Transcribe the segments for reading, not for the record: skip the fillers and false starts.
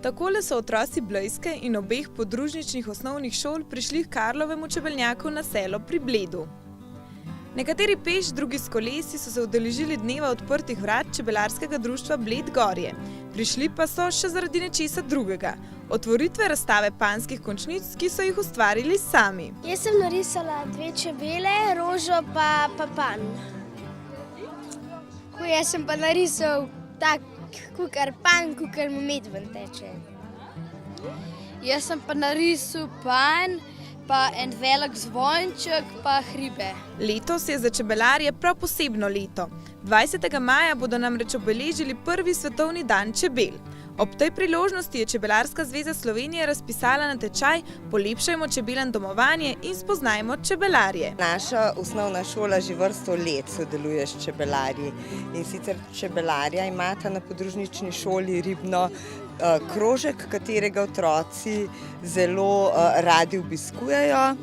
Takole so otroci blejske in obeh podružničnih osnovnih šol prišli h Karlovemu čebelnjaku na selo pri Bledu. Nekateri peš, drugi s kolesi so se udeležili dneva odprtih vrat čebelarskega društva Bled Gorje. Prišli pa so še zaradi nečesa drugega. Otvoritve razstave panjskih končnic, ki so jih ustvarili sami. Jaz sem narisala 2 čebele, rožo pa panj. Jaz sem pa narisal tak kukar panj, kukar mu med ven teče. Jaz sem pa narisal panj, pa en velik zvonček, pa hribe. Letos je za čebelarje prav posebno leto. 20. maja bodo namreč obeležili prvi svetovni dan čebel. Ob tej priložnosti je Čebelarska zveza Slovenije razpisala natečaj Polepšajmo čebelam domovanje in spoznajmo čebelarje. Naša osnovna šola že vrsto let sodeluje s čebelarji. In sicer čebelarja imata na podružnični šoli Ribno krožek, katerega otroci zelo radi obiskujejo.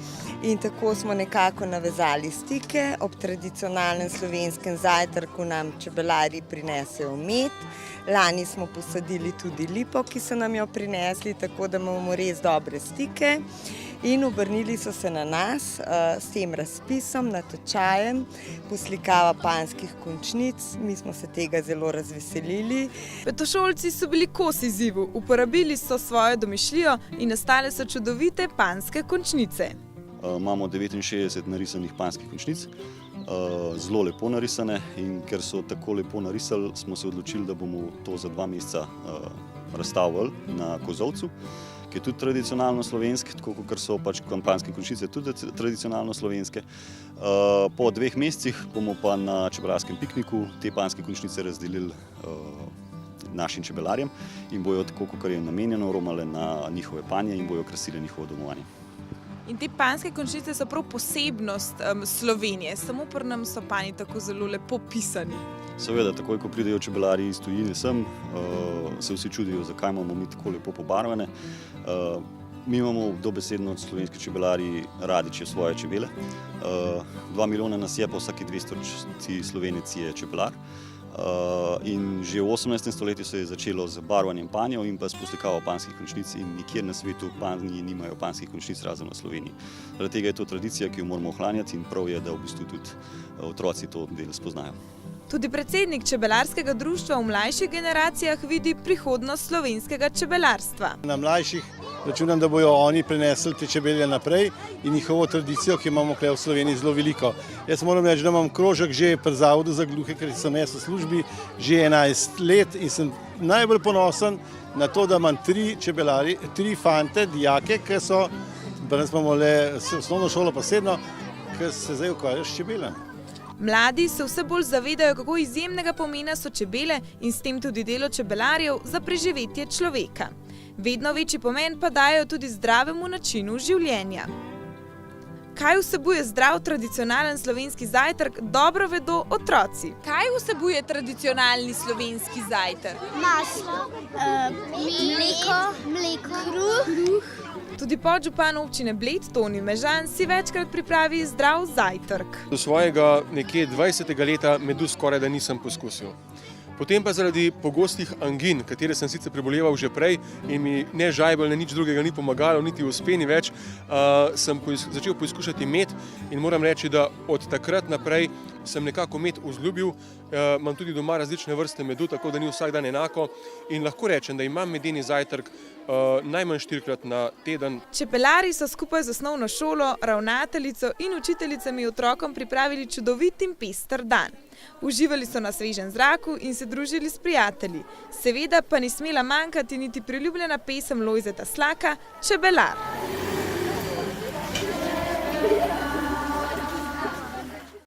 In tako smo nekako navezali stike. Ob tradicionalnem slovenskem zajtrku nam čebelarji prinesejo med. Lani smo posadili tudi lipo, ki so nam jo prinesli, tako da imamo res dobre stike. In obrnili so se na nas s tem razpisom, natečajem, poslikava panjskih končnic. Mi smo se tega zelo razveselili. Petošolci so bili kos izzivu, uporabili so svojo domišljijo in nastale so čudovite panjske končnice. Imamo 69 narisanih panjskih končnic, zelo lepo narisane, in ker so tako lepo narisali, smo se odločili, da bomo to za 2 meseca razstavili na Kozolcu, ki je tudi tradicionalno slovenski, tako kot so pač panjske končnice tudi tradicionalno slovenske. Po 2 mesecih bomo pa na čebelarskem pikniku te panjske končnice razdelili našim čebelarjem in bojo tako, kot je namenjeno, romale na njihove panje in bojo krasile njihovo domovanje. In te panjske končnice so prav posebnost Slovenije, samo pri nam so panji tako zelo lepo pisani. Seveda, takoj ko pridejo čebelarji iz tujine sem, se vsi čudijo, zakaj imamo mi tako lepo pobarvane. Mi imamo dobesedno slovenski čebelarji radi svoje čebele. 2 milijona nas je, pa vsaki 200 Slovenec je čebelar. In že v 18. stoletju se je začelo z barvanjem panjev in pa s poslikavo panjskih končnic in nikjer na svetu panji nimajo panjskih končnic razen v Sloveniji. Zaradi tega je to tradicija, ki jo moramo ohranjati, in prav je, da v bistvu tudi otroci to del spoznajo. Tudi predsednik čebelarskega društva v mlajših generacijah vidi prihodnost slovenskega čebelarstva. Na mlajših računam, da bojo oni prenesli te čebelje naprej in njihovo tradicijo, ki imamo tukaj v Sloveniji, zelo veliko. Jaz moram reči, da imam krožek že pri Zavodu za gluhe, ker sem jaz v službi že 11 let in sem najbolj ponosen na to, da imam 3 fante, dijake, ki so, danes imamo le osnovno šolo pa srednjo, ki se zdaj ukvarjajo s čebelami. Mladi se vse bolj zavedajo, kako izjemnega pomena so čebele in s tem tudi delo čebelarjev za preživetje človeka. Vedno večji pomen pa dajo tudi zdravemu načinu življenja. Kaj vsebuje zdrav tradicionalen slovenski zajtrk, dobro vedo otroci. Kaj vsebuje tradicionalni slovenski zajtrk? Maslo, mleko, kruh. Tudi podžupan občine Bled, Toni Mežan, si večkrat pripravi zdrav zajtrk. Do svojega nekje 20. leta medu skoraj da nisem poskusil. Potem pa zaradi pogostih angin, katere sem sicer preboleval že prej in mi ne žajbelj, ne nič drugega ni pomagalo, niti uspeni več, sem začel poizkušati med in moram reči, da od takrat naprej sem nekako med vzljubil. Imam tudi doma različne vrste medu, tako da ni vsak dan enako in lahko rečem, da imam medeni zajtrk najmanj 4-krat na teden. Čebelarji so skupaj z osnovno šolo, ravnateljico in učiteljicami otrokom pripravili čudovit in pester dan. Uživali so na svežem zraku in se družili s prijatelji. Seveda pa ni smela manjkati niti priljubljena pesem Lojzeta Slaka Čebelar.